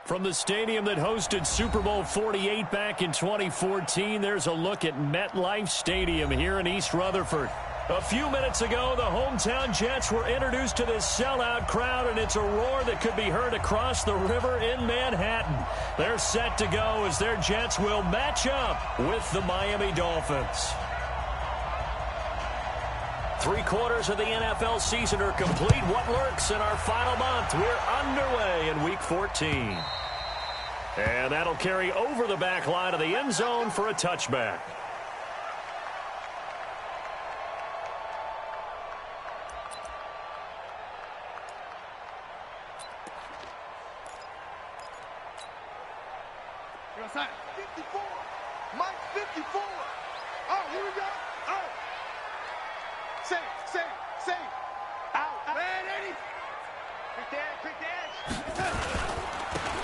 From the stadium that hosted Super Bowl 48 back in 2014, there's a look at MetLife Stadium here in East Rutherford. A few minutes ago, the hometown Jets were introduced to this sellout crowd, and it's a roar that could be heard across the river in Manhattan. They're set to go as their Jets will match up with the Miami Dolphins. 3/4 of the NFL season are complete. What lurks in our final month? We're underway in Week 14. And that'll carry over the back line of the end zone for a touchback. You're outside. 54. Mike 54. Oh, here we go. Oh. Save. Out. Man, Eddie. Quick dash.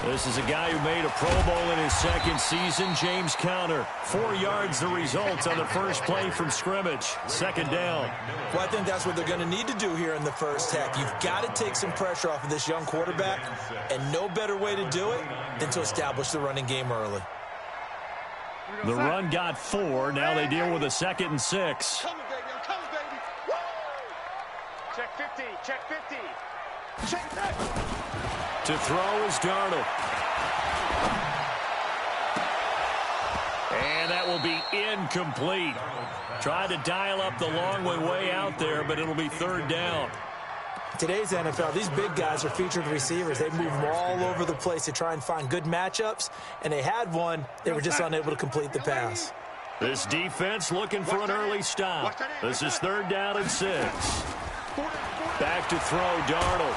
This is a guy who made a Pro Bowl in his second season, James Conner. 4 yards the result on the first play from scrimmage. Second down. Well, I think that's what they're going to need to do here in the first half. You've got to take some pressure off of this young quarterback, and no better way to do it than to establish the running game early. The run got 4. Now they deal with a 2nd and 6. I'm coming, baby. Woo! Check 50. Check that. To throw is Darnold. And that will be incomplete. Tried to dial up the long way out there, but it'll be 3rd down. Today's NFL, these big guys are featured receivers. They move them all over the place to try and find good matchups, and they had one. They were just unable to complete the pass. This defense looking for an early stop. This is 3rd down and 6. Back to throw, Darnold.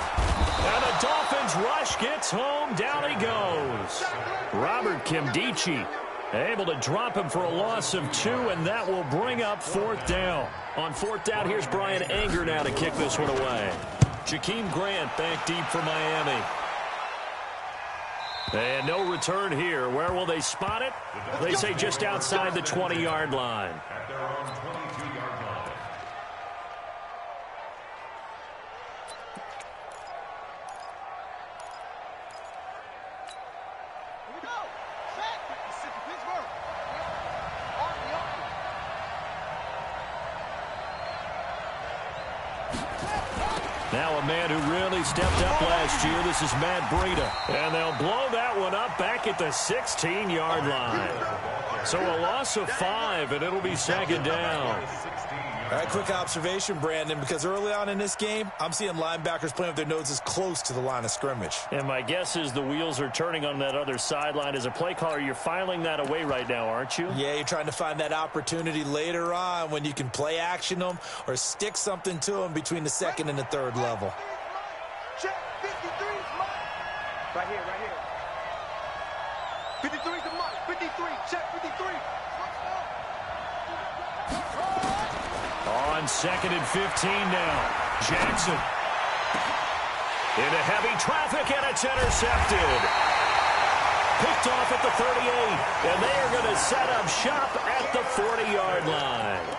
And the Dolphins rush gets home. Down he goes. Robert Kimdichie able to drop him for a loss of 2, and that will bring up 4th down. On 4th down, here's Brian Anger now to kick this one away. Jakeem Grant back deep for Miami. And no return here. Where will they spot it? They say just outside the 20-yard line. Now a man who really stepped up last year. This is Matt Breida. And they'll blow that one up back at the 16-yard line. So a loss of 5, and it'll be 2nd down. All right, quick observation, Brandon, because early on in this game, I'm seeing linebackers playing with their noses close to the line of scrimmage. And my guess is the wheels are turning on that other sideline. As a play caller, you're filing that away right now, aren't you? Yeah, you're trying to find that opportunity later on when you can play action them or stick something to them between the 2nd and the 3rd level. Check 53 is Mike. Right here. 53 is Mike. 53. Check 53. On 2nd and 15 now. Jackson. Into heavy traffic, and it's intercepted. Picked off at the 38, and they are going to set up shop at the 40-yard line.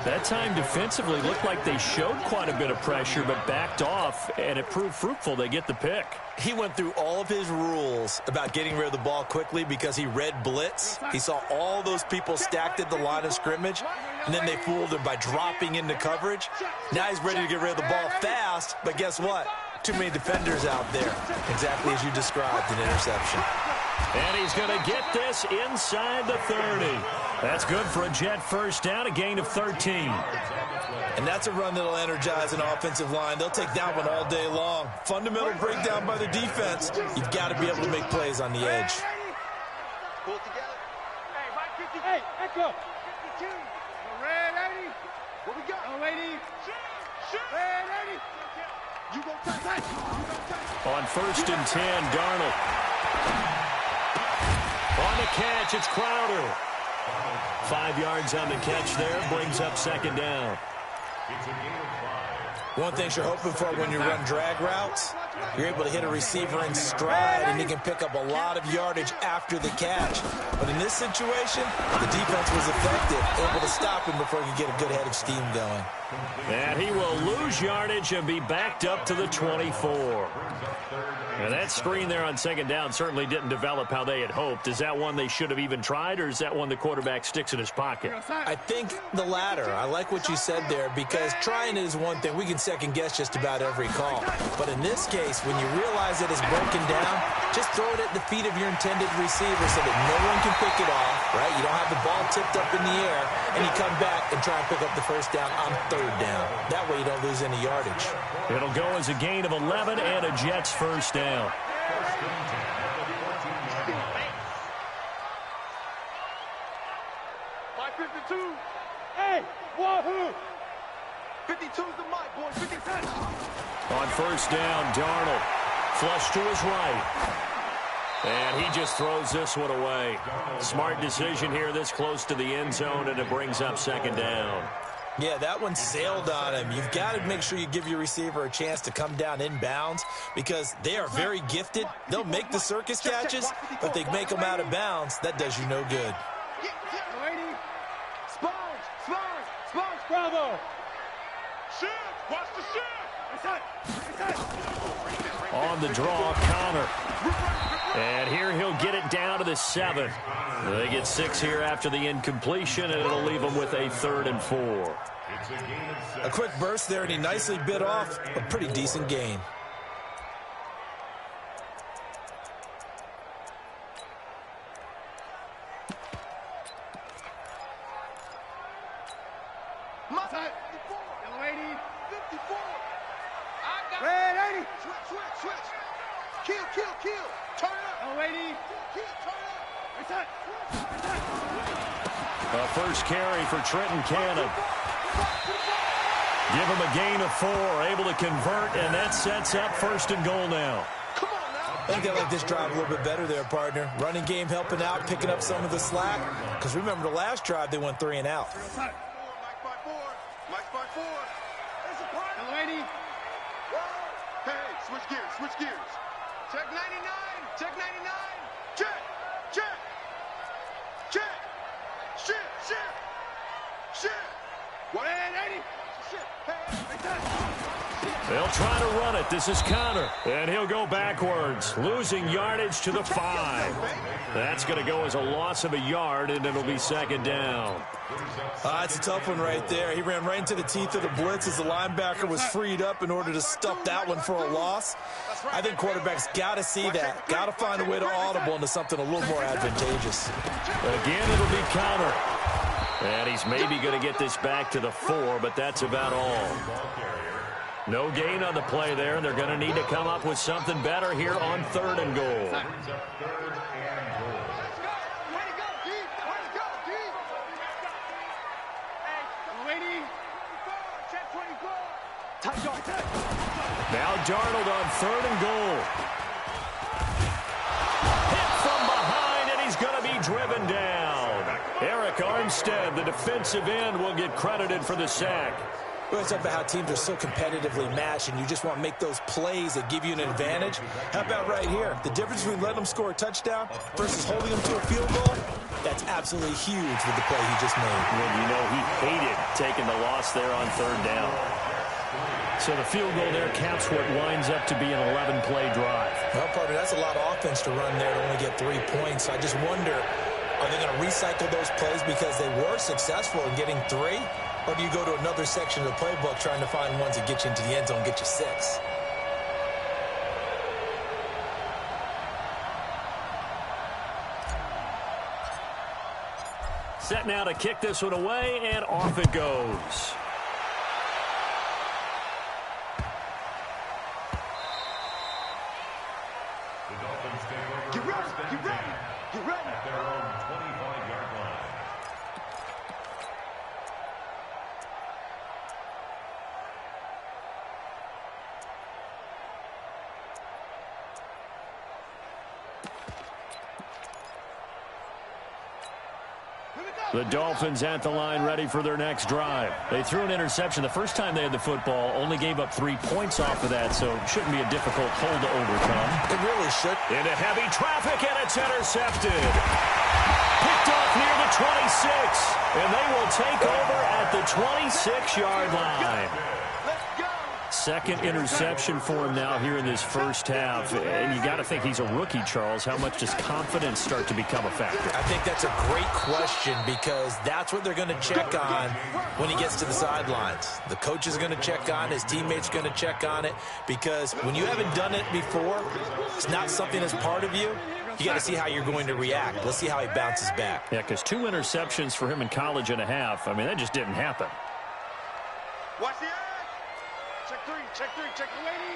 That time defensively looked like they showed quite a bit of pressure, but backed off, and it proved fruitful. They get the pick. He went through all of his rules about getting rid of the ball quickly because he read blitz. He saw all those people stacked at the line of scrimmage, and then they fooled him by dropping into coverage. Now he's ready to get rid of the ball fast, but guess what? Too many defenders out there. Exactly as you described, an interception. And he's going to get this inside the 30. That's good for a Jet first down, a gain of 13. And that's a run that'll energize an offensive line. They'll take that one all day long. Fundamental breakdown by the defense. You've got to be able to make plays on the edge. Pull it together. Hey, Mike 50. Hey, Echo. 52. Red 80. What we got? Oh, 80. Red 80. You go tight. On 1st and 10, Darnold. On the catch, it's Crowder. 5 yards on the catch there, brings up 2nd down. One thing you're hoping for when you run drag routes, you're able to hit a receiver in stride, and he can pick up a lot of yardage after the catch. But in this situation, the defense was effective, able to stop him before he could get a good head of steam going. And he will lose yardage and be backed up to the 24. And that screen there on second down certainly didn't develop how they had hoped. Is that one they should have even tried, or is that one the quarterback sticks in his pocket? I think the latter. I like what you said there, because trying it is one thing. We can second-guess just about every call. But in this case, when you realize that it's broken down, just throw it at the feet of your intended receiver so that no one can pick it off, right? You don't have the ball tipped up in the air, and you come back and try and pick up the first down on third down. That way you don't lose any yardage. It'll go as a gain of 11 and a Jets first down. 52. Hey, wahoo! 52's the mic, boy. 50 touch. On first down, Darnold. Flush to his right. And he just throws this one away. Smart decision here this close to the end zone, and it brings up second down. Yeah, that one sailed on him. You've got to make sure you give your receiver a chance to come down inbounds, because they are very gifted. They'll make the circus catches, but if they make them out of bounds, that does you no good. Sponge, bravo. Shoot, watch the shoot. On the draw, Connor. And here he'll get it down to the 7. They get 6 here after the incompletion, and it'll leave them with a 3rd and 4. A quick burst there, and he nicely bit off a pretty decent gain. Kill. Turn it up. A first carry for Trenton Cannon. Give him a gain of 4, able to convert, and that sets up 1st and goal now. Come on now. I think I like this drive a little bit better there, partner. Running game helping out, picking up some of the slack. Because remember, the last drive, they went 3 and out. Mike's by 4. There's a part. Lady. Hey, switch gears. Check 99. Check. Shit. 180. They'll try to run it. This is Connor. And he'll go backwards, losing yardage to the 5. That's going to go as a loss of a yard, and it'll be 2nd down. It's a tough one right there. He ran right into the teeth of the blitz as the linebacker was freed up in order to stuff that one for a loss. I think quarterbacks got to see that. Got to find a way to audible into something a little more advantageous. Again, it'll be Connor. And he's maybe going to get this back to the 4, but that's about all. No gain on the play there, and they're going to need to come up with something better here on 3rd and goal. Now Darnold on 3rd and goal. Hit from behind, and he's going to be driven down. Eric Armstead, the defensive end, will get credited for the sack. Well, it's about how teams are so competitively matched, and you just want to make those plays that give you an advantage. How about right here? The difference between letting them score a touchdown versus holding them to a field goal, that's absolutely huge with the play he just made. Well, you know, he hated taking the loss there on 3rd down. So the field goal there caps what winds up to be an 11-play drive. Well, partner, that's a lot of offense to run there to only get 3 points. I just wonder, are they going to recycle those plays because they were successful in getting 3? Or do you go to another section of the playbook trying to find ones that get you into the end zone, get you 6? Set now to kick this one away, and off it goes. Get ready. At their own 25-yard line. The Dolphins at the line, ready for their next drive. They threw an interception the first time they had the football, only gave up 3 points off of that, so it shouldn't be a difficult hole to overcome. It really should. Into heavy traffic, and it's intercepted. Picked off near the 26, and they will take over at the 26-yard line. second interception for him now here in this first half. And you got to think he's a rookie, Charles. How much does confidence start to become a factor? I think that's a great question because that's what they're going to check on when he gets to the sidelines. The coach is going to check on, his teammates going to check on it, because when you haven't done it before, it's not something that's part of you. You got to see how you're going to react. Let's see how he bounces back. Yeah, because 2 interceptions for him in college and a half. I mean, that just didn't happen. Watch the edge. Check three, check the lady.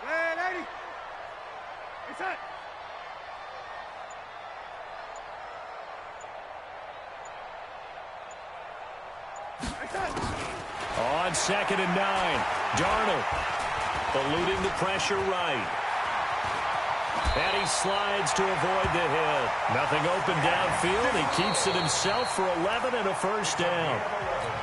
Lady. Inside. On 2nd and 9, Darnold eluding the pressure right. And he slides to avoid the hit. Nothing open downfield. He keeps it himself for 11 and a first down.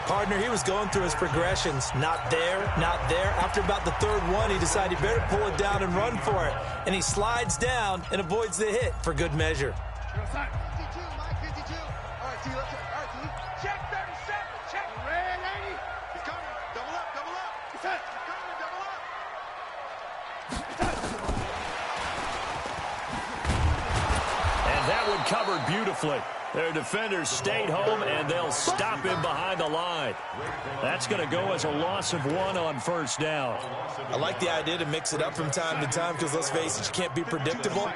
Partner, he was going through his progressions. Not there, not there. After about the third one, he decided he better pull it down and run for it. And he slides down and avoids the hit for good measure. 52, Mike, 52. All right, T, let's go. All right, T. Check 37, check. Red 80. He's coming. Double up, double up. He's coming, double up. And that one covered beautifully. Their defenders stayed home, and they'll stop him behind the line. That's going to go as a loss of 1 on first down. I like the idea to mix it up from time to time because, let's face it, you can't be predictable.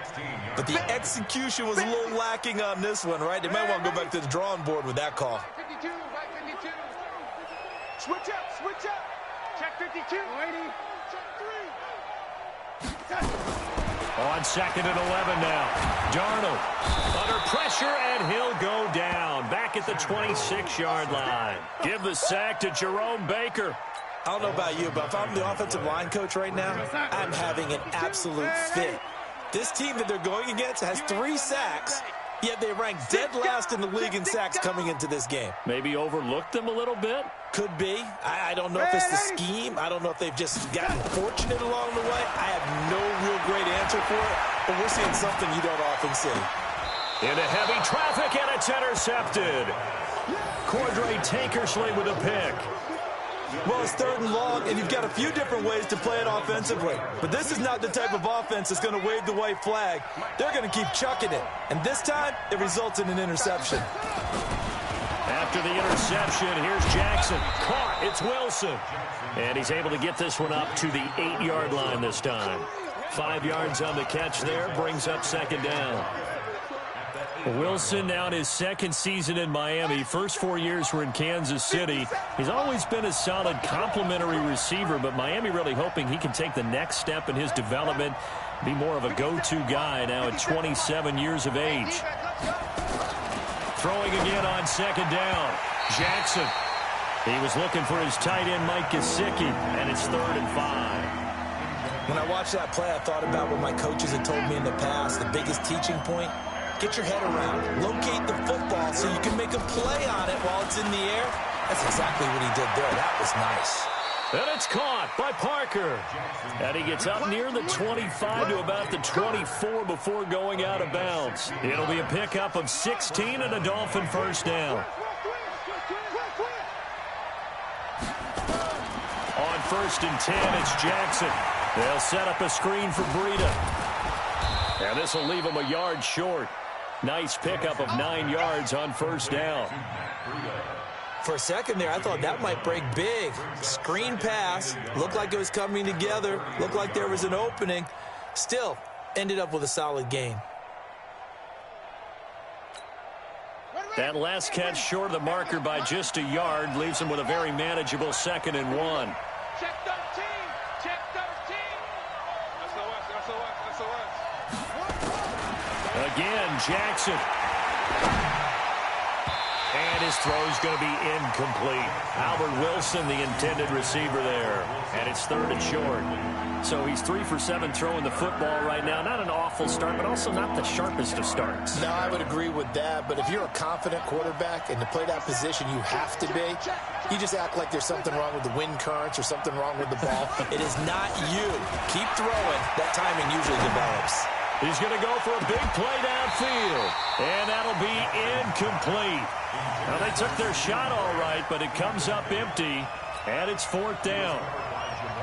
But the execution was a little lacking on this one, right? They might want to go back to the drawing board with that call. 52, right 52. Switch up. Check 52. Lady. Check 3. On 2nd and 11 now. Darnold under pressure, and he'll go down. Back at the 26-yard line. Give the sack to Jerome Baker. I don't know about you, but if I'm the offensive line coach right now, I'm having an absolute fit. This team that they're going against has 3 sacks, yet they rank dead last in the league in sacks coming into this game. Maybe overlooked them a little bit? Could be. I don't know if it's the scheme. I don't know if they've just gotten fortunate along the way. I have no real great answer for it, but we're seeing something you don't often see. Into heavy traffic, and it's intercepted. Cordray Tankersley with a pick. Well, it's 3rd and long, and you've got a few different ways to play it offensively. But this is not the type of offense that's going to wave the white flag. They're going to keep chucking it. And this time, it results in an interception. After the interception, here's Jackson. Caught. It's Wilson. And he's able to get this one up to the 8-yard line this time. 5 yards on the catch there. Brings up 2nd down. Wilson now in his 2nd season in Miami. First 4 years were in Kansas City. He's always been a solid complementary receiver, but Miami really hoping he can take the next step in his development, be more of a go-to guy now at 27 years of age. Throwing again on 2nd down. Jackson. He was looking for his tight end, Mike Gesicki, and it's 3rd and 5. When I watched that play, I thought about what my coaches had told me in the past. The biggest teaching point, get your head around. Locate the football so you can make a play on it while it's in the air. That's exactly what he did there. That was nice. And it's caught by Parker. And he gets up near the 25 to about the 24 before going out of bounds. It'll be a pickup of 16 and a Dolphin first down. On 1st and 10, it's Jackson. They'll set up a screen for Breida. And this will leave him a yard short. Nice pickup of 9 yards on first down. For a second there, I thought that might break big. Screen pass. Looked like it was coming together. Looked like there was an opening. Still, ended up with a solid gain. That last catch short of the marker by just a yard leaves him with a very manageable 2nd and 1. Check 13. Check 13. SOS. Again, Jackson. And his throw's going to be incomplete. Albert Wilson, the intended receiver there. And it's 3rd and short. So he's 3 for 7 throwing the football right now. Not an awful start, but also not the sharpest of starts. No, I would agree with that. But if you're a confident quarterback and to play that position you have to be, you just act like there's something wrong with the wind currents or something wrong with the ball. It is not you. Keep throwing. That timing usually develops. He's going to go for a big play downfield. And that'll be incomplete. Well, they took their shot all right, but it comes up empty. And it's 4th down.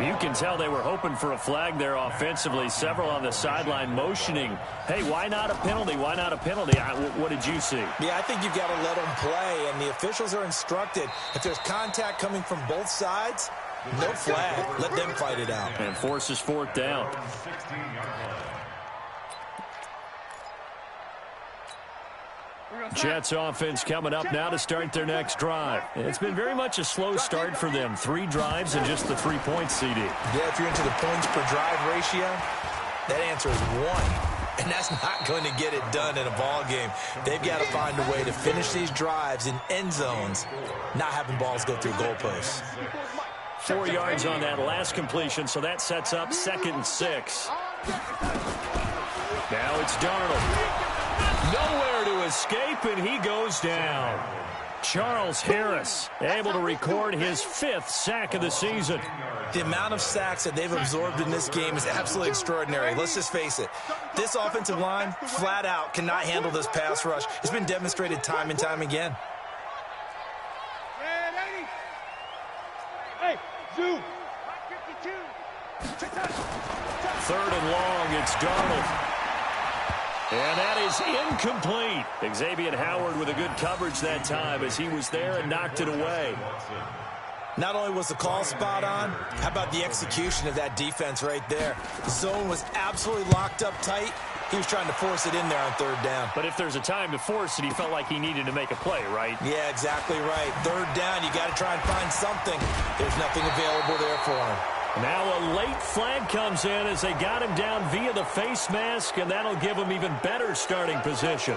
You can tell they were hoping for a flag there offensively. Several on the sideline motioning, hey, why not a penalty? Why not a penalty? What did you see? Yeah, I think you've got to let them play, and the officials are instructed. If there's contact coming from both sides, no flag. Let them fight it out. And forces 4th down. Jets offense coming up now to start their next drive. It's been very much a slow start for them. 3 drives and just the 3 points, CD. Yeah, if you're into the points per drive ratio, that answer is 1. And that's not going to get it done in a ball game. They've got to find a way to finish these drives in end zones, not having balls go through goalposts. 4 yards on that last completion, so that sets up 2nd and 6. Now it's Darnold. Nowhere to escape, and he goes down. Charles Harris able to record his 5th sack of the season. The amount of sacks that they've absorbed in this game is absolutely extraordinary. Let's just face it. This offensive line, flat out, cannot handle this pass rush. It's been demonstrated time and time again. Hey, zoom. 3rd and long, it's Darnold. And that is incomplete. Xavier Howard with a good coverage that time as he was there and knocked it away. Not only was the call spot on, how about the execution of that defense right there? The zone was absolutely locked up tight. He was trying to force it in there on 3rd down. But if there's a time to force it, he felt like he needed to make a play, right? Yeah, exactly right. 3rd down, you got to try and find something. There's nothing available there for him. Now a late flag comes in as they got him down via the face mask, and that'll give him even better starting position.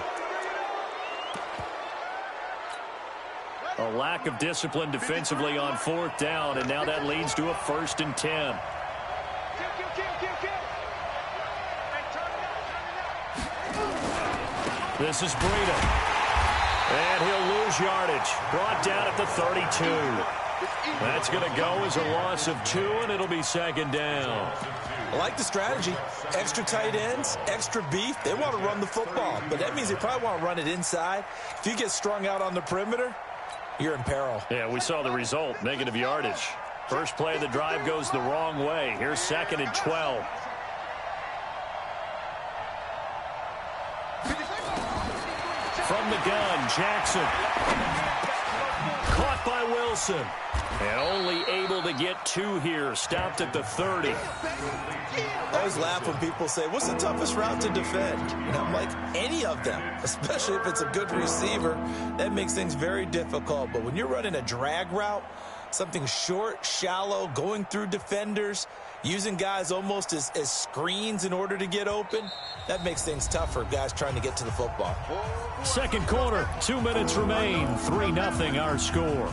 A lack of discipline defensively on 4th down, and now that leads to a 1st and 10. This is Breida. And he'll lose yardage. Brought down at the 32. That's going to go as a loss of 2, and it'll be 2nd down. I like the strategy. Extra tight ends, extra beef. They want to run the football, but that means they probably want to run it inside. If you get strung out on the perimeter, you're in peril. Yeah, we saw the result, negative yardage. First play of the drive goes the wrong way. Here's 2nd and 12. From the gun, Jackson. Caught by Wilson. And only able to get 2 here. Stopped at the 30. I always laugh when people say, what's the toughest route to defend? And I'm like, any of them, especially if it's a good receiver. That makes things very difficult. But when you're running a drag route, something short, shallow, going through defenders, using guys almost as screens in order to get open, that makes things tough for guys trying to get to the football. 2nd quarter, 2 minutes remain. 3-0 our score.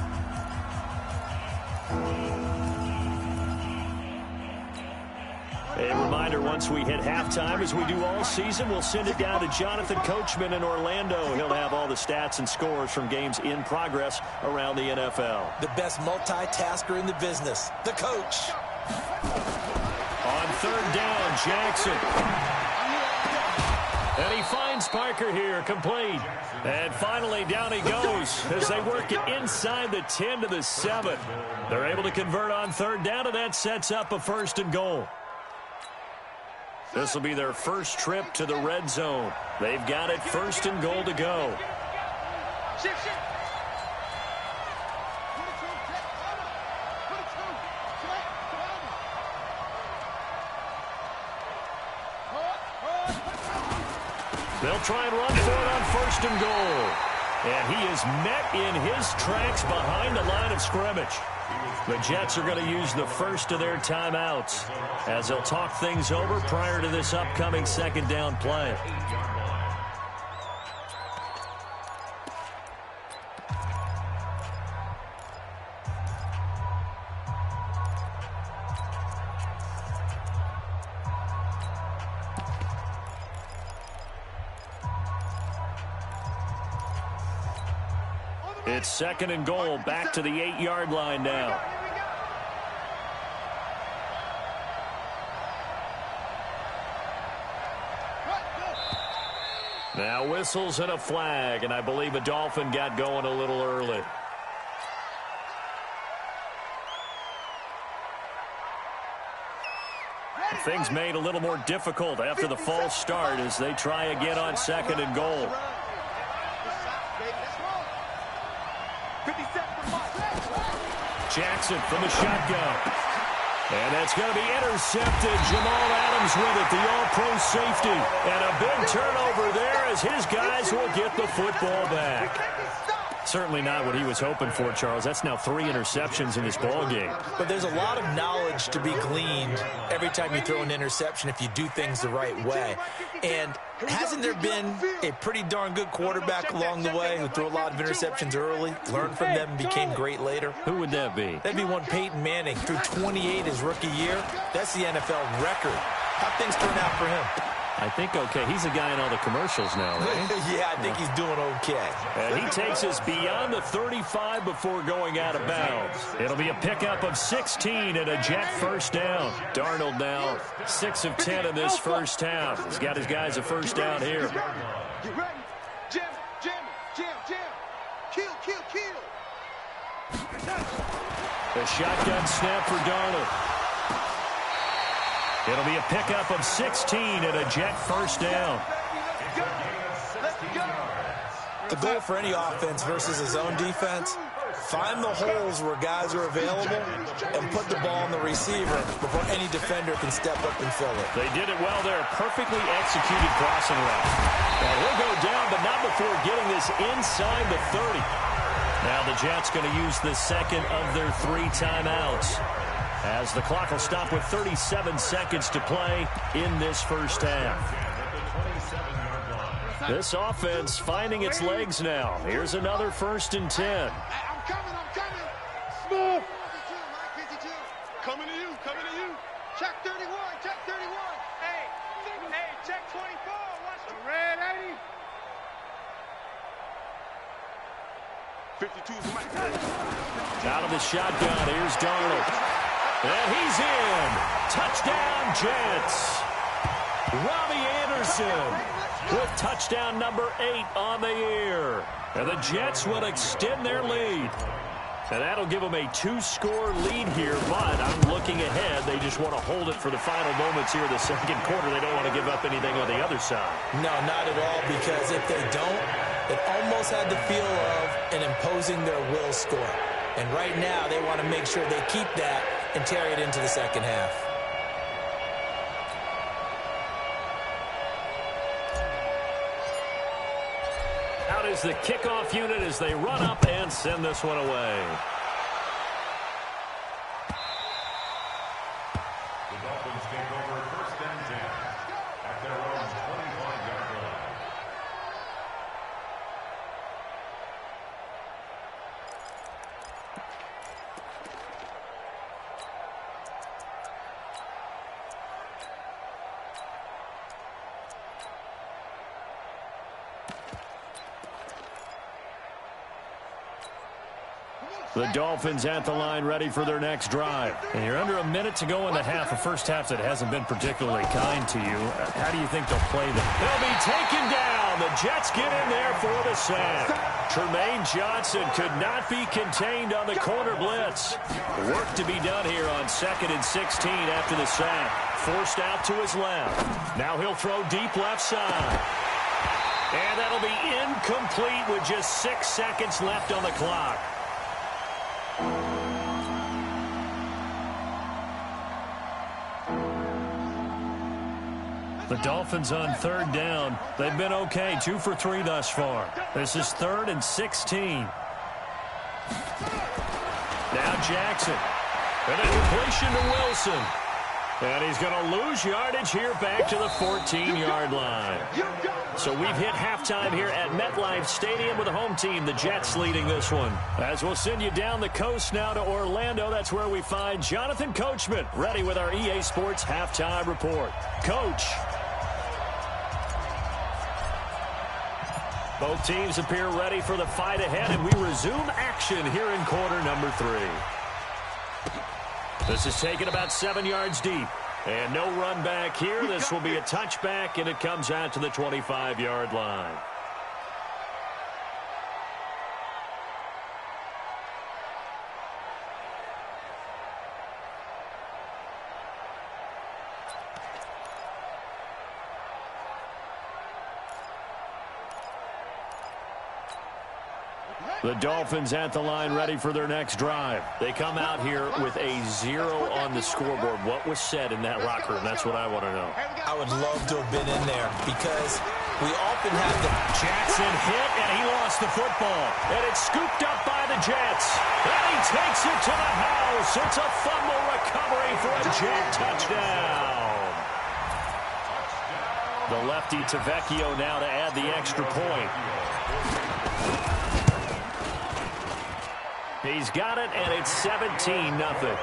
A reminder, once we hit halftime, as we do all season, we'll send it down to Jonathan Coachman in Orlando. He'll have all the stats and scores from games in progress around the NFL. The best multitasker in the business, the coach. On 3rd down, Jackson. And he finds Parker here, complete. And finally, down he goes as they work it inside the 10 to the 7. They're able to convert on 3rd down, and that sets up a 1st and goal. This will be their first trip to the red zone. They've got it 1st and goal to go. They'll try and run for it on 1st and goal. And he is met in his tracks behind the line of scrimmage. The Jets are going to use the first of their timeouts as they'll talk things over prior to this upcoming 2nd down play. It's 2nd and goal, back to the 8-yard line now. Now whistles and a flag, and I believe a Dolphin got going a little early. Things made a little more difficult after the false start as they try again on 2nd and goal. Jackson from the shotgun. And that's going to be intercepted. Jamal Adams with it, the all-pro safety. And a big turnover there as his guys will get the football back. Certainly not what he was hoping for, Charles. That's now 3 interceptions in this ball game. But there's a lot of knowledge to be gleaned every time you throw an interception if you do things the right way. And hasn't there been a pretty darn good quarterback along the way who threw a lot of interceptions early, learned from them, and became great later? Who would that be? That'd be one Peyton Manning. Threw 28 his rookie year. That's the NFL record. How'd things turn out for him? I think okay. He's a guy in all the commercials now, right? Yeah, I think he's doing okay. And he takes us beyond the 35 before going out of bounds. It'll be a pickup of 16 and a Jet first down. Darnold now 6 of 10 in this first half. He's got his guys a first down here. Get ready. Jam, jam, jam, jam. Kill. The shotgun snap for Darnold. It'll be a pickup of 16 and a Jet first down. The goal for any offense versus his own defense, find the holes where guys are available and put the ball on the receiver before any defender can step up and fill it. They did it well there. Perfectly executed crossing route. Now he'll go down, but not before getting this inside the 30. Now the Jets going to use the second of their 3 timeouts, as the clock will stop with 37 seconds to play in this first half. This offense finding its legs now. Here's another 1st and 10. I'm coming. Smooth. 52, coming to you. Check 31. Hey, check 24. Watch the red 80. 52 is Mike. Out of the shotgun, here's Darnold. And he's in. Touchdown, Jets. Robbie Anderson with touchdown number 8 on the year. And the Jets will extend their lead. And that'll give them a 2-score lead here, but I'm looking ahead. They just want to hold it for the final moments here in the second quarter. They don't want to give up anything on the other side. No, not at all, because if they don't, it almost had the feel of an imposing their will score. And right now, they want to make sure they keep that and carry it into the second half. Out is the kickoff unit as they run up and send this one away. The Dolphins take over 1st and 10 at their own 25-yard line. The Dolphins at the line, ready for their next drive. And you're under a minute to go in the half, a first half that hasn't been particularly kind to you. How do you think they'll play them? They'll be taken down. The Jets get in there for the sack. Tremaine Johnson could not be contained on the corner blitz. Work to be done here on 2nd and 16 after the sack. Forced out to his left. Now he'll throw deep left side. And that'll be incomplete with just 6 seconds left on the clock. The Dolphins on 3rd down. They've been okay, 2 for 3 thus far. This is 3rd and 16. Now Jackson. And a completion to Wilson. And he's going to lose yardage here back to the 14-yard line. So we've hit halftime here at MetLife Stadium with the home team, the Jets, leading this one. As we'll send you down the coast now to Orlando, that's where we find Jonathan Coachman, ready with our EA Sports halftime report. Coach. Both teams appear ready for the fight ahead, and we resume action here in quarter number 3. This is taken about 7 yards deep. And no run back here. This will be a touchback, and it comes out to the 25-yard line. The Dolphins at the line ready for their next drive. They come out here with a 0 on the scoreboard. What was said in that locker room? That's what I want to know. I would love to have been in there because we often have the... Jackson hit, and he lost the football. And it's scooped up by the Jets. And he takes it to the house. It's a fumble recovery for a Jet touchdown. The lefty to Vecchio now to add the extra point. He's got it, and it's 17-0.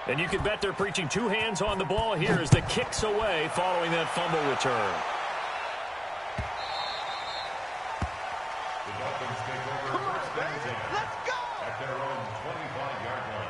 And you can bet they're preaching two hands on the ball here as the kick's away following that fumble return. The Dolphins take over first down and 10 at their own 25-yard line.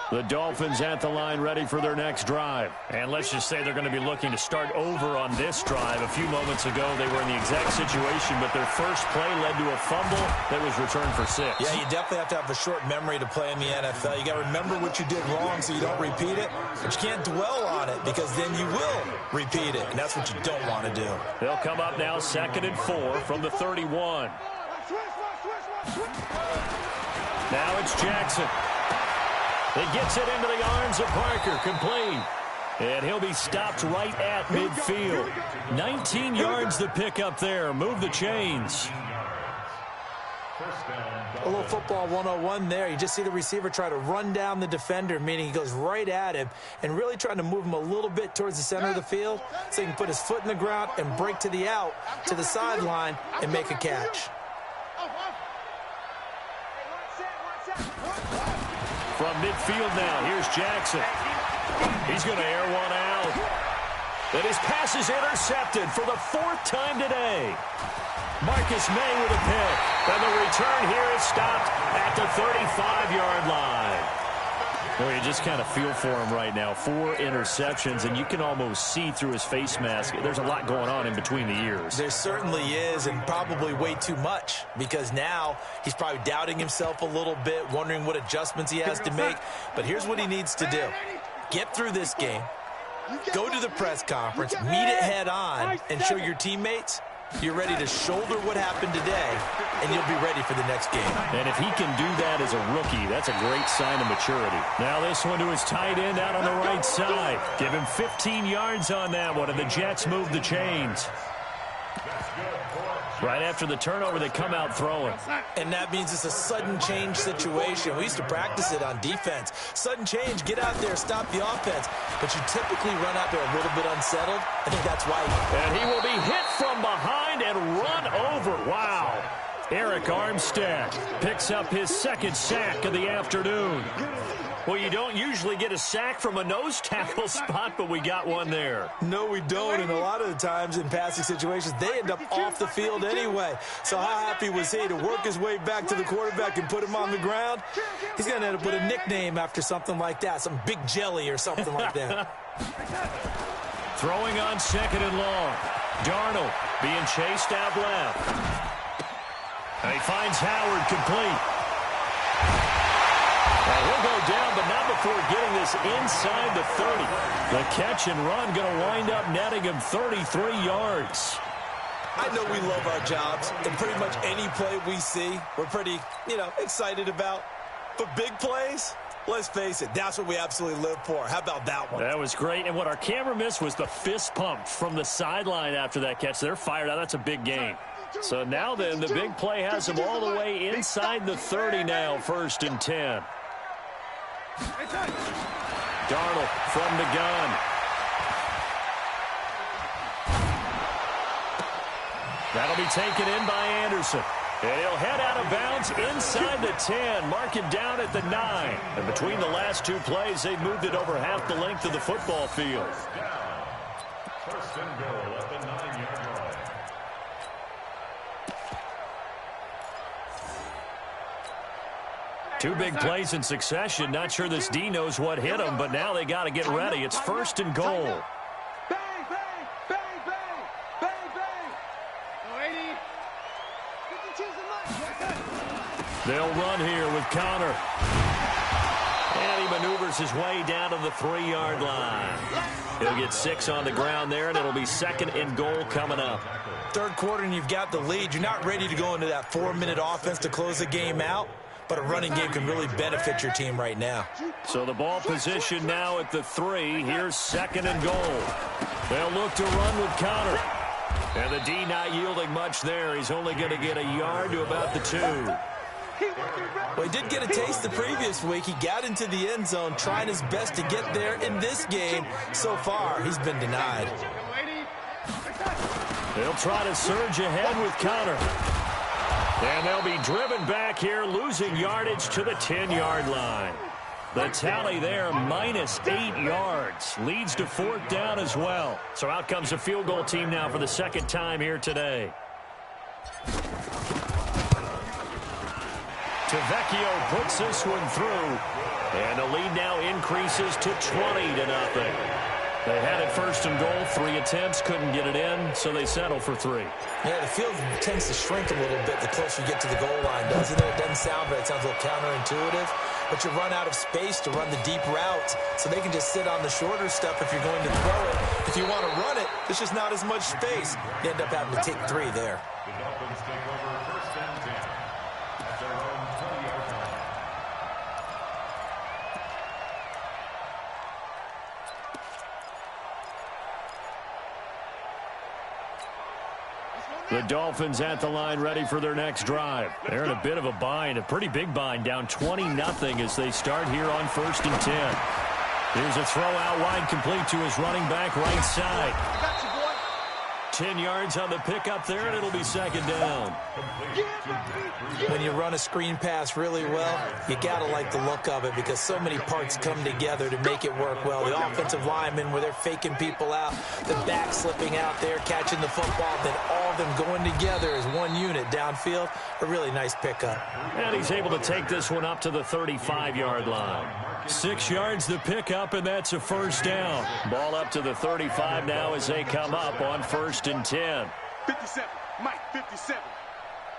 The Dolphins at the line ready for their next drive. And let's just say they're going to be looking to start over on this drive. A few moments ago, they were in the exact situation, but their first play led to a fumble that was returned for 6. Yeah, you definitely have to have a short memory to play in the NFL. You got to remember what you did wrong so you don't repeat it, but you can't dwell on it because then you will repeat it, and that's what you don't want to do. They'll come up now 2nd and 4 from the 31. Now it's Jackson. He gets it into the arms of Parker, complete. And he'll be stopped right at midfield. 19 yards to pick up there. Move the chains. A little football 101 there. You just see the receiver try to run down the defender, meaning he goes right at him and really trying to move him a little bit towards the center of the field so he can put his foot in the ground and break to the out, to the sideline, and make a catch. From midfield now, here's Jackson. He's going to air one out. And his pass is intercepted for the 4th time today. Marcus May with a pick. And the return here is stopped at the 35-yard line. Well, you just kind of feel for him right now. 4 interceptions, and you can almost see through his face mask. There's a lot going on in between the ears. There certainly is, and probably way too much, because now he's probably doubting himself a little bit, wondering what adjustments he has to make. But here's what he needs to do. Get through this game, go to the press conference, meet it head on, and show your teammates you're ready to shoulder what happened today, and you'll be ready for the next game. And if he can do that as a rookie, that's a great sign of maturity. Now this one to his tight end out on the right side. Give him 15 yards on that one, and the Jets move the chains. Right after the turnover, they come out throwing. And that means it's a sudden change situation. We used to practice it on defense. Sudden change, get out there, stop the offense. But you typically run out there a little bit unsettled. I think that's why. And he will be hit from behind and run over. Wow. Eric Armstead picks up his 2nd sack of the afternoon. Well, you don't usually get a sack from a nose tackle spot, but we got one there. No, we don't, and a lot of the times in passing situations, they end up off the field anyway. So how happy was he to work his way back to the quarterback and put him on the ground? He's going to end up with a nickname after something like that, some Big Jelly or something like that. Throwing on 2nd and long. Darnold being chased out left. And he finds Howard complete. He'll go down, but not before getting this inside the 30. The catch and run going to wind up netting him 33 yards. I know we love our jobs, and pretty much any play we see, we're pretty, excited about. But big plays, let's face it, that's what we absolutely live for. How about that one? That was great, and what our camera missed was the fist pump from the sideline after that catch. They're fired out. That's a big gain. So now then, the big play has him all the way inside the 30 now, 1st and 10. Darnold from the gun. That'll be taken in by Anderson. And he'll head out of bounds inside the 10, mark him down at the 9. And between the last two plays, they've moved it over half the length of the football field. First and goal at the 9-yard line. Two big plays in succession. Not sure this D knows what hit him, but now they got to get ready. It's first and goal. Bang, bang, bang, bang, bang, bang. 80. 52's the They'll run here with Connor. And he maneuvers his way down to the 3-yard line. He'll get 6 on the ground there, and it'll be second and goal coming up. Third quarter, and you've got the lead. You're not ready to go into that 4-minute offense to close the game out, but a running game can really benefit your team right now. So the ball position now at the 3. Here's second and goal. They'll look to run with Connor. And the D not yielding much there. He's only going to get a yard to about the 2. Well, he did get a taste the previous week. He got into the end zone, trying his best to get there in this game. So far, he's been denied. They'll try to surge ahead with Connor. And they'll be driven back here, losing yardage to the 10-yard line. The tally there, minus 8 yards. Leads to 4th down as well. So out comes the field goal team now for the second time here today. Tavecchio puts this one through. And the lead now increases to 20-0. They had it first and goal, 3 attempts, couldn't get it in, so they settle for 3. Yeah, the field tends to shrink a little bit the closer you get to the goal line, doesn't it? It doesn't sound right. It sounds a little counterintuitive. But you run out of space to run the deep routes, so they can just sit on the shorter stuff if you're going to throw it. If you want to run it, there's just not as much space. You end up having to take 3 there. The Dolphins take over first and 10 at their own 20-yard line. The Dolphins at the line ready for their next drive. They're in a bit of a bind, a pretty big bind, down 20-0 as they start here on first and 10. Here's a throw out wide, complete to his running back right side. 10 yards on the pickup there, and it'll be second down. When you run a screen pass really well, you got to like the look of it because so many parts come together to make it work well. The offensive linemen, where they're faking people out, the back slipping out there, catching the football, then all of them going together as one unit downfield. A really nice pickup. And he's able to take this one up to the 35-yard line. 6 yards the pickup, and that's a first down. Ball up to the 35 now as they come up on first and 10. 57, Mike, 57.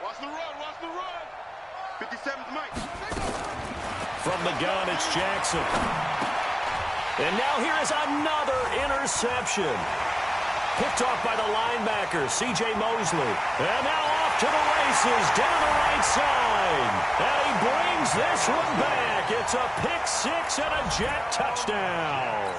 Watch the run, watch the run. 57's Mike. From the gun, it's Jackson. And now here is another interception. Picked off by the linebacker, C.J. Mosley. And now off to the races, down the right side. And he brings this one back. It's a pick-6 and a Jet touchdown.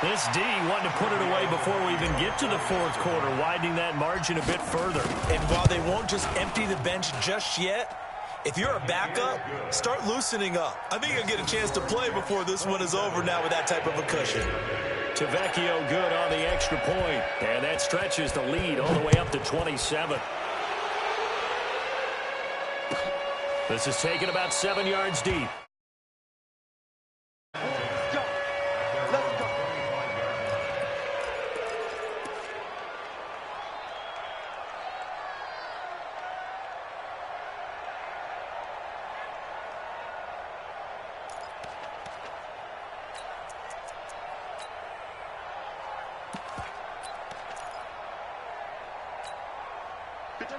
This D wanted to put it away before we even get to the fourth quarter, widening that margin a bit further. And while they won't just empty the bench just yet, if you're a backup, start loosening up. I think you'll get a chance to play before this one is over now with that type of a cushion. Tavecchio good on the extra point, and that stretches the lead all the way up to 27. This is taken about 7 yards deep.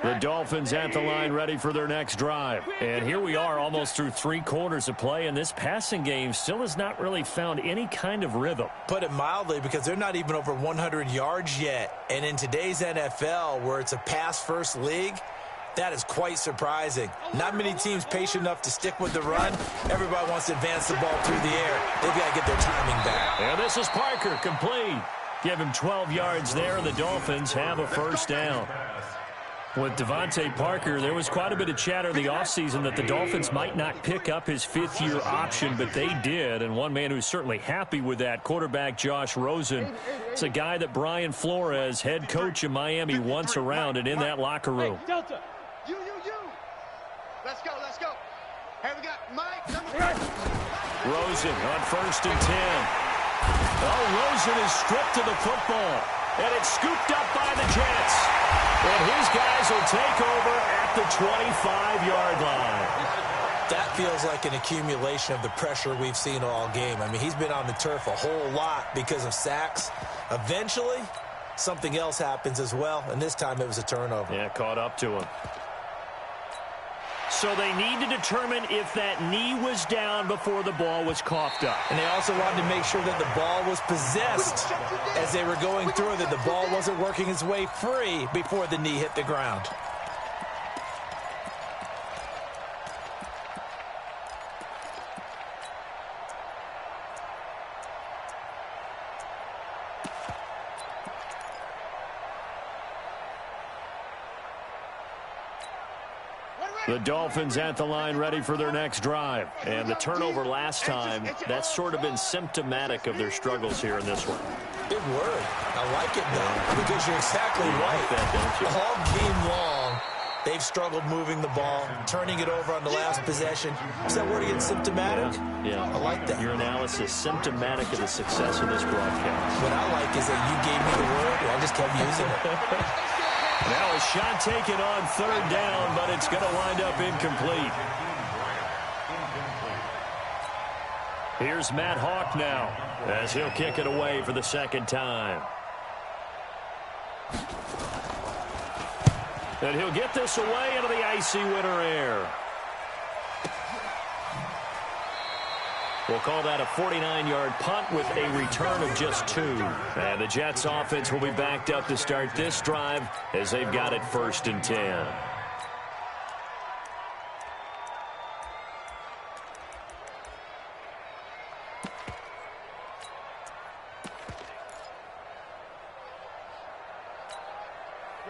The Dolphins at the line ready for their next drive. And here we are almost through 3 quarters of play, and this passing game still has not really found any kind of rhythm. Put it mildly, because they're not even over 100 yards yet. And in today's NFL, where it's a pass-first league, that is quite surprising. Not many teams patient enough to stick with the run. Everybody wants to advance the ball through the air. They've got to get their timing back. And this is Parker, complete. Give him 12 yards there, and the Dolphins have a first down. With Devontae Parker, there was quite a bit of chatter in the offseason that the Dolphins might not pick up his fifth-year option, but they did. And one man who's certainly happy with that, quarterback Josh Rosen. It's a guy that Brian Flores, head coach of Miami, wants around and in that locker room. Hey, Delta. You. Let's go. Hey, we got Mike. Rosen on 1st and 10. Oh, Rosen is stripped to the football. And it's scooped up by the Jets. And his guys will take over at the 25-yard line. That feels like an accumulation of the pressure we've seen all game. I mean, he's been on the turf a whole lot because of sacks. Eventually, something else happens as well, and this time it was a turnover. Yeah, caught up to him. So they need to determine if that knee was down before the ball was coughed up. And they also wanted to make sure that the ball was possessed as they were going through, that the ball wasn't working its way free before the knee hit the ground. The Dolphins at the line ready for their next drive. And the turnover last time, that's sort of been symptomatic of their struggles here in this one. Good word. I like it, though, because you're exactly right. Like that, don't you? All game long, they've struggled moving the ball, turning it over on the last possession. Is that word again, symptomatic? Yeah. I like that. Your analysis, symptomatic of the success of this broadcast. What I like is that you gave me the word, and I just kept using it. Now a shot taken on 3rd down, but it's going to wind up incomplete. Here's Matt Hawk now as he'll kick it away for the 2nd time. And he'll get this away into the icy winter air. We'll call that a 49-yard punt with a return of just 2. And the Jets offense will be backed up to start this drive as they've got it 1st and 10.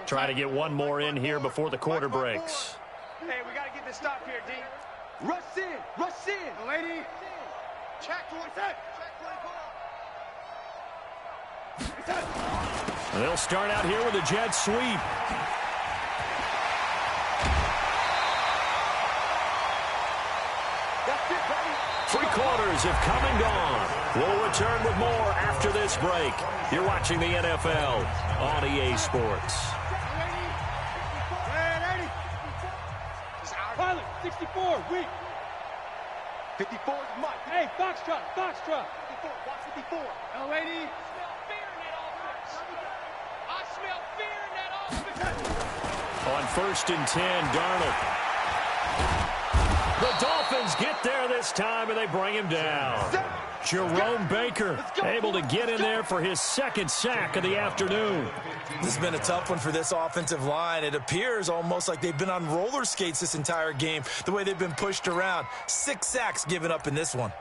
Try to get one more in here before the quarter breaks. Hey, we got to get this stop here, D. Rush in. Lady. Check 24. They'll start out here with a jet sweep. That's it, buddy. 3 quarters have come and gone. We'll return with more after this break. You're watching the NFL on EA Sports. Pilot, 64, weak. 54 is Mike. Hey, Foxtrot. 54, watch 54. L80. I smell fear in that offense. On 1st and 10, Darnold. The Dolphins get there this time, and they bring him down. Jerome Baker able to get in there for his 2nd sack of the afternoon. This has been a tough one for this offensive line. It appears almost like they've been on roller skates this entire game, the way they've been pushed around. 6 sacks given up in this one.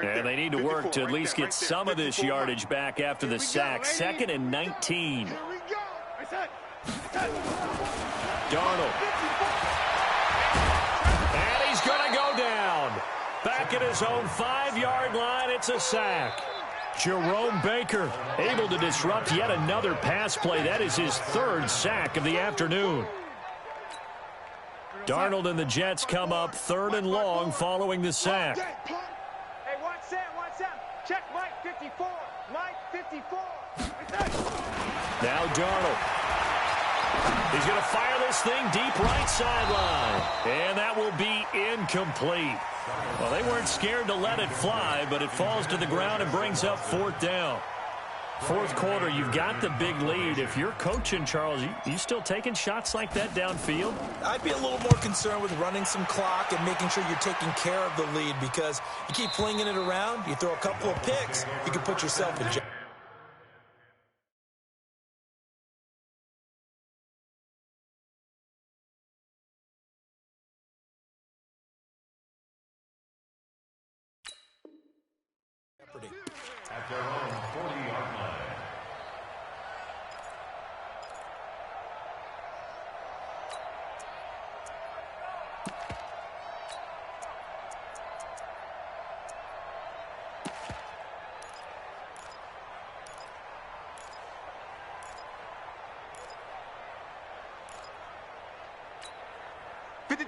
And they need to work to at least get some of this yardage back after the sack. 2nd and 19. Here we go. Darnold. And he's going to go down. Back at his own 5-yard line, it's a sack. Jerome Baker able to disrupt yet another pass play. That is his 3rd sack of the afternoon. Darnold and the Jets come up 3rd and long following the sack. Hey, watch that. Check Mike 54. Mike 54. Now Darnold. He's going to fire this thing deep right sideline. And that will be incomplete. Well, they weren't scared to let it fly, but it falls to the ground and brings up 4th down. 4th quarter, you've got the big lead. If you're coaching, Charles, you still taking shots like that downfield? I'd be a little more concerned with running some clock and making sure you're taking care of the lead, because you keep flinging it around, you throw a couple of picks, you can put yourself in jeopardy. their own 40-yard line.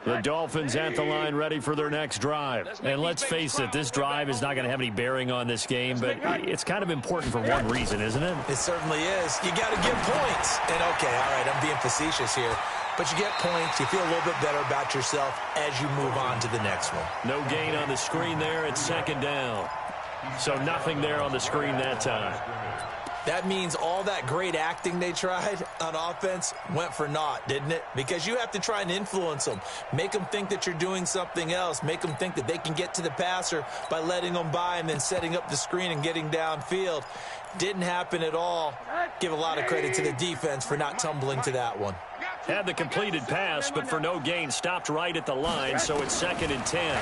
The Dolphins at the line ready for their next drive. And let's face it, this drive is not going to have any bearing on this game, but it's kind of important for one reason, isn't it? It certainly is. You got to get points. And, okay, all right, I'm being facetious here. But you get points, you feel a little bit better about yourself as you move on to the next one. No gain on the screen there. It's second down. So nothing there on the screen that time. That means all that great acting they tried on offense went for naught, didn't it? Because you have to try and influence them. Make them think that you're doing something else. Make them think that they can get to the passer by letting them by and then setting up the screen and getting downfield. Didn't happen at all. Give a lot of credit to the defense for not tumbling to that one. Had the completed pass, but for no gain, stopped right at the line, so it's 2nd and 10.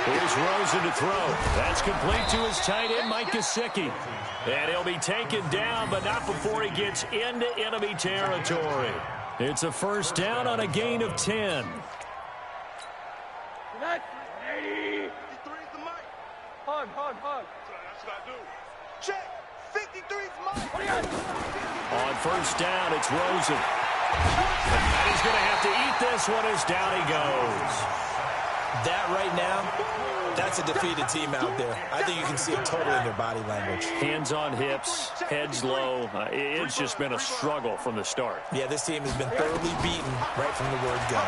Here's Rosen to throw. That's complete to his tight end, Mike Gesicki. And he'll be taken down, but not before he gets into enemy territory. It's a first down on a gain of 10. Hug. That's what I do. Check. 53's Mike. On first down, it's Rosen. And he's going to have to eat this one as down he goes. That right now, that's a defeated team out there. I think you can see it totally in their body language. Hands on hips, heads low. It's just been a struggle from the start. Yeah, this team has been thoroughly beaten right from the word go.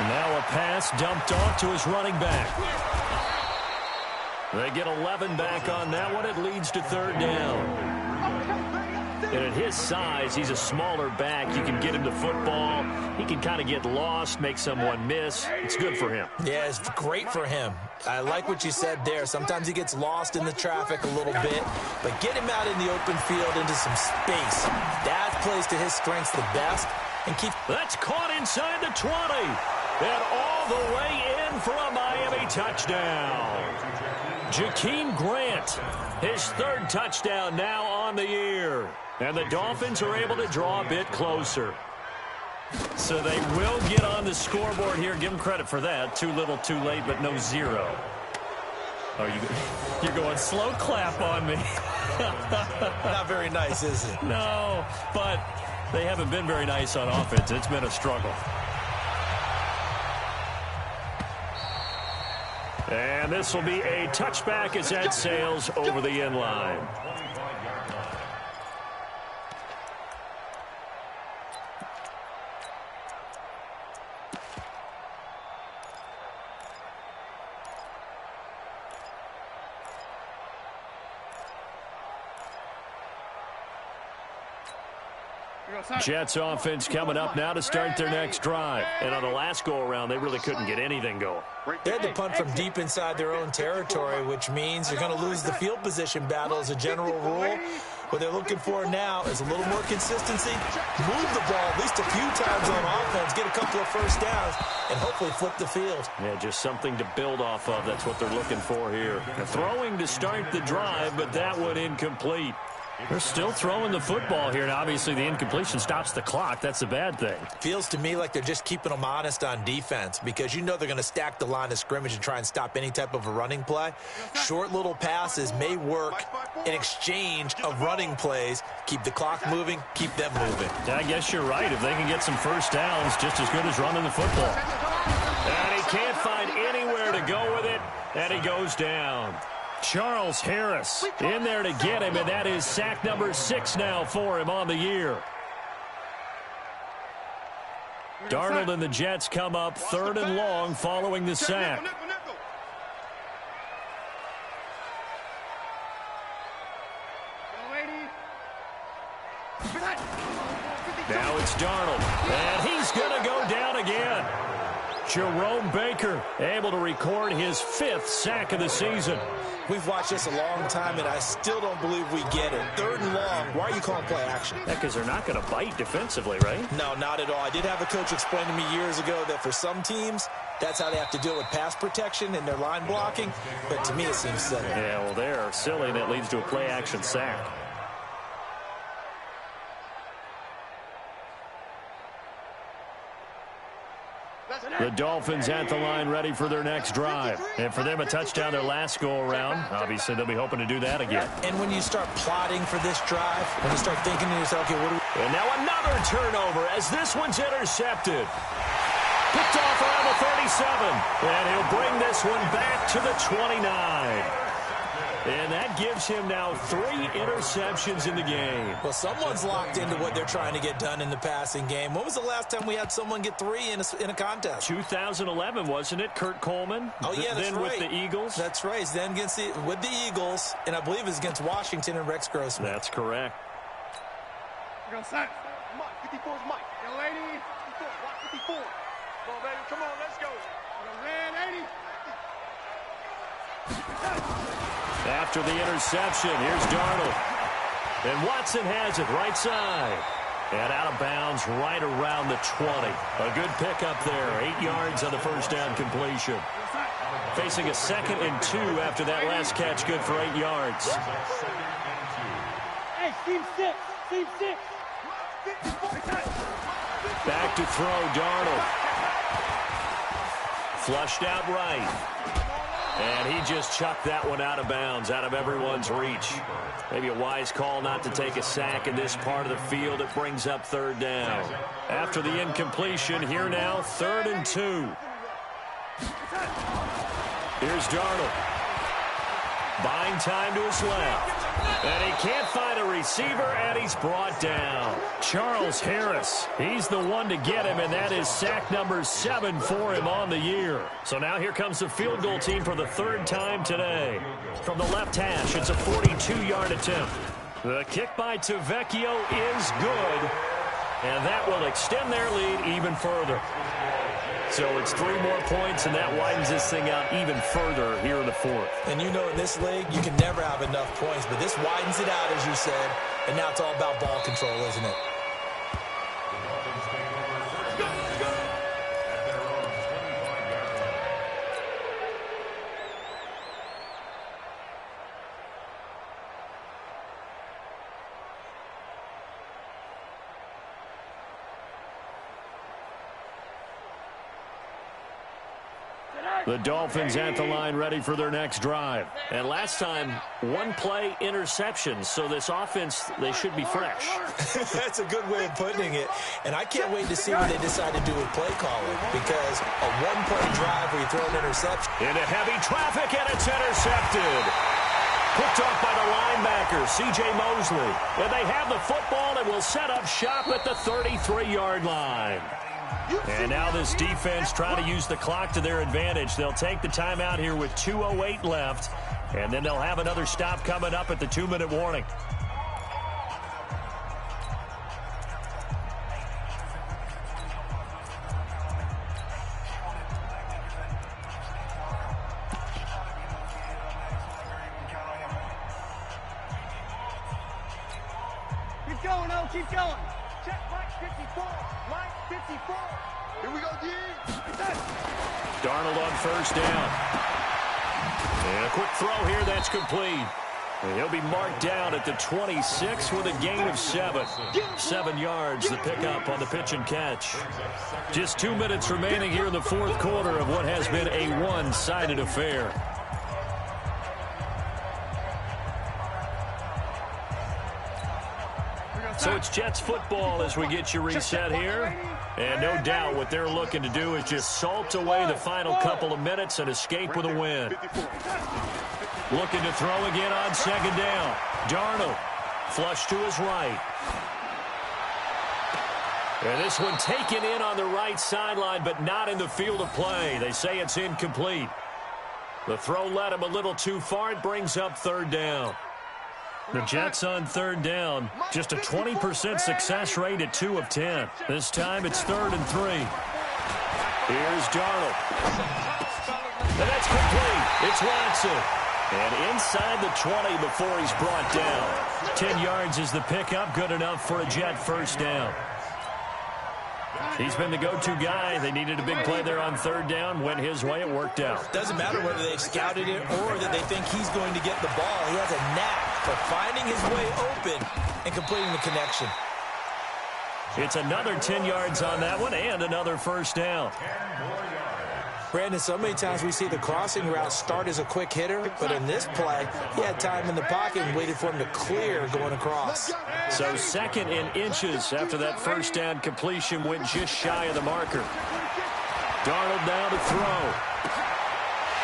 Now a pass dumped off to his running back. They get 11 back on that one. It leads to third down. And at his size, he's a smaller back. You can get him the football. He can kind of get lost, make someone miss. It's good for him. Yeah, it's great for him. I like what you said there. Sometimes he gets lost in the traffic a little bit, but get him out in the open field into some space. That plays to his strengths the best. And keep. That's caught inside the 20. And all the way in for a Miami touchdown. Jakeem Grant, his third touchdown now on the year. And the Dolphins are able to draw a bit closer. So they will get on the scoreboard here. Give them credit for that. Too little, too late, but no zero. Oh, you're going slow clap on me. Not very nice, is it? No, but they haven't been very nice on offense. It's been a struggle. And this will be a touchback as that sails over the end line. Jets offense coming up now to start their next drive. And on the last go-around, they really couldn't get anything going. They had to punt from deep inside their own territory, which means you're going to lose the field position battle as a general rule. What they're looking for now is a little more consistency, move the ball at least a few times on offense, get a couple of first downs, and hopefully flip the field. Yeah, just something to build off of. That's what they're looking for here. Throwing to start the drive, but that one incomplete. They're still throwing the football here, and obviously the incompletion stops the clock. That's a bad thing. Feels to me like they're just keeping them honest on defense because you know they're going to stack the line of scrimmage and try and stop any type of a running play. Short little passes may work in exchange of running plays. Keep the clock moving, keep them moving. I guess you're right. If they can get some first downs, just as good as running the football. And he can't find anywhere to go with it, and he goes down. Charles Harris in there to get him, and that is sack number 6 now for him on the year. Darnold and the Jets come up 3rd and long following the sack. Now it's Darnold, and he's going to go down again. Jerome Baker able to record his 5th sack of the season. We've watched this a long time, and I still don't believe we get it. 3rd and long, why are you calling play action? Because they're not going to bite defensively, right? No, not at all. I did have a coach explain to me years ago that for some teams, that's how they have to deal with pass protection and their line blocking. But to me, it seems silly. Yeah, well, they're silly, and it leads to a play action sack. The Dolphins at the line ready for their next drive. And for them, a touchdown their last go-around. Obviously, they'll be hoping to do that again. And when you start plotting for this drive, when you start thinking to yourself, okay, what do we... And now another turnover as this one's intercepted. Picked off around the 37. And he'll bring this one back to the 29. And that gives him now 3 interceptions in the game. Well, someone's locked into what they're trying to get done in the passing game. When was the last time we had someone get 3 in a contest? 2011, wasn't it? Kurt Coleman? Oh, yeah, that's then right. with the Eagles? That's right. Then with the Eagles, and I believe it was against Washington and Rex Grossman. That's correct. Go, Mike. 54 is Mike. Yo, lady. 54. Watch 54. Come on, baby. Come on, let's go. Red 80. After the interception, here's Darnold. And Watson has it right side. And out of bounds right around the 20. A good pickup there. 8 yards on the first down completion. Facing a 2nd and 2 after that last catch, good for 8 yards. Hey, team 6. Team 6. Back to throw, Darnold. Flushed out right. And he just chucked that one out of bounds, out of everyone's reach. Maybe a wise call not to take a sack in this part of the field. It brings up 3rd down. After the incompletion, here now, 3rd and 2. Here's Darnold. Buying time to his left. And he can't find a receiver, and he's brought down. Charles Harris, he's the one to get him, and that is sack number 7 for him on the year. So now here comes the field goal team for the 3rd time today. From the left hash, it's a 42-yard attempt. The kick by Tavecchio is good, and that will extend their lead even further. So it's 3 more points, and that widens this thing out even further here in the 4th. And you know in this league, you can never have enough points, but this widens it out, as you said, and now it's all about ball control, isn't it? The Dolphins at the line ready for their next drive. And last time, 1-play interception. So this offense, they should be fresh. That's a good way of putting it. And I can't wait to see what they decide to do with play calling. Because a 1-play drive where you throw an interception. Into heavy traffic, and it's intercepted. Picked off by the linebacker, C.J. Mosley. And they have the football and will set up shop at the 33-yard line. And now this defense trying to use the clock to their advantage. They'll take the timeout here with 2:08 left, and then they'll have another stop coming up at the 2-minute warning. Keep going, O, keep going. Check Mike 54. Mike 54. Here we go, D. Darnold on first down. And a quick throw here that's complete. And he'll be marked down at the 26 with a gain of 7. 7 yards, the pickup on the pitch and catch. Just 2 minutes remaining here in the 4th quarter of what has been a one-sided affair. So it's Jets football as we get you reset here. And no doubt what they're looking to do is just salt away the final couple of minutes and escape with a win. Looking to throw again on 2nd down. Darnold, flush to his right. And this one taken in on the right sideline, but not in the field of play. They say it's incomplete. The throw led him a little too far. It brings up 3rd down. The Jets on 3rd down. Just a 20% success rate at 2 of 10. This time it's 3rd and 3. Here's Darnold. And that's complete. It's Watson. And inside the 20 before he's brought down. 10 yards is the pickup. Good enough for a Jet first down. He's been the go-to guy. They needed a big play there on third down. Went his way. It worked out. Doesn't matter whether they've scouted it or that they think he's going to get the ball. He has a knack for finding his way open and completing the connection. It's another 10 yards on that one and another first down. Brandon, so many times we see the crossing route start as a quick hitter, but in this play, he had time in the pocket and waited for him to clear going across. So second in inches after that first down completion went just shy of the marker. Darnold now to throw.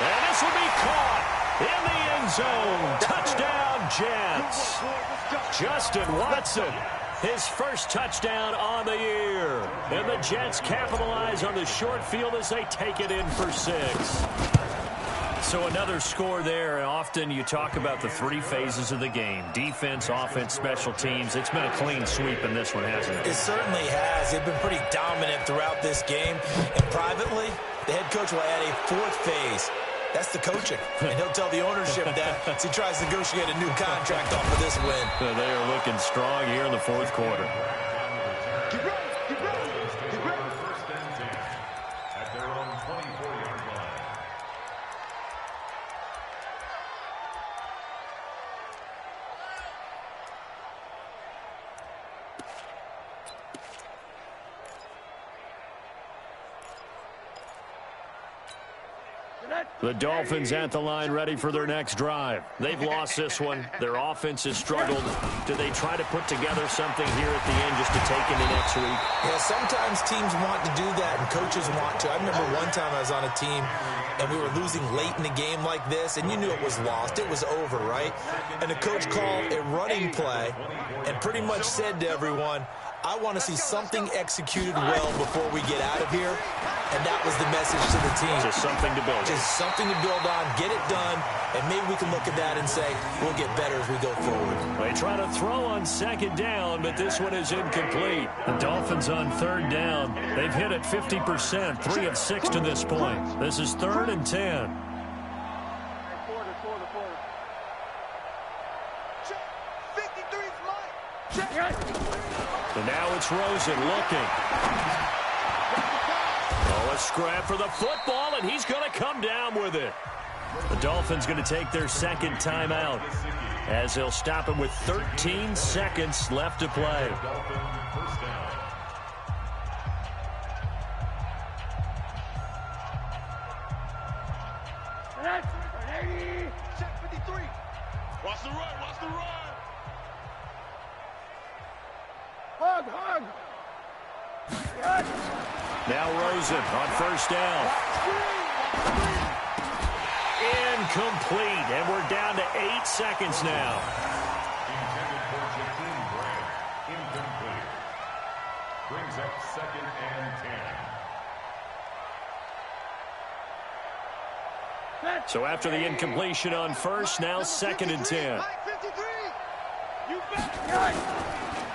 And this will be caught in the end zone. Touchdown, Jets. Justin Watson. His first touchdown on the year. And the Jets capitalize on the short field as they take it in for 6. So another score there. Often you talk about the 3 phases of the game. Defense, offense, special teams. It's been a clean sweep in this one, hasn't it? It certainly has. They've been pretty dominant throughout this game. And privately, the head coach will add a 4th phase. That's the coaching. And he'll tell the ownership that as he tries to negotiate a new contract off of this win. They are looking strong here in the 4th quarter. Get ready. First and 10 at their own 24-yard line. The Dolphins at the line ready for their next drive. They've lost this one. Their offense has struggled. Do they try to put together something here at the end just to take into next week? Yeah, sometimes teams want to do that and coaches want to. I remember one time I was on a team and we were losing late in the game like this, and you knew it was lost. It was over, right? And the coach called a running play and pretty much said to everyone, I want to see something executed well before we get out of here. And that was the message to the team. Just something to build on. Just something to build on, get it done, and maybe we can look at that and say, we'll get better as we go forward. They try to throw on second down, but this one is incomplete. The Dolphins on third down. They've hit it 50%, 3 of 6 to this point. This is 3rd and 10. And now it's Rosen looking. Oh, a scrap for the football, and he's going to come down with it. The Dolphins going to take their second timeout as they'll stop him with 13 seconds left to play. Check 53. Watch the run, watch the run. Hug. Now Rosen on first down. Incomplete, and we're down to 8 seconds now. Intended for Jakeem Grant. Incomplete. Brings up 2nd and 10. So after the incompletion on first, now 2nd and 10.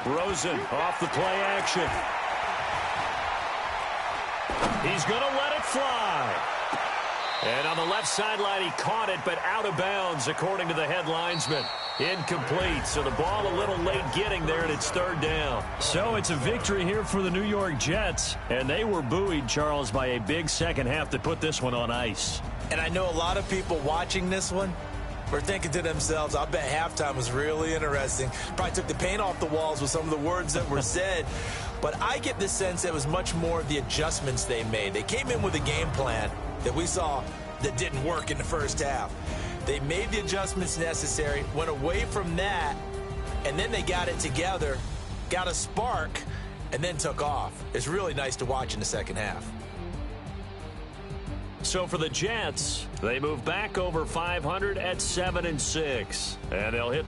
Rosen off the play action. He's going to let it fly. And on the left sideline, he caught it, but out of bounds, according to the head linesman. Incomplete, so the ball a little late getting there, and it's 3rd down. So it's a victory here for the New York Jets, and they were buoyed, Charles, by a big second half to put this one on ice. And I know a lot of people watching this one were thinking to themselves, I bet halftime was really interesting. Probably took the paint off the walls with some of the words that were said. But I get the sense that it was much more the adjustments they made. They came in with a game plan that we saw that didn't work in the first half. They made the adjustments necessary, went away from that, and then they got it together, got a spark, and then took off. It's really nice to watch in the second half. So for the Jets, they move back over 500 at 7-6, and they'll hit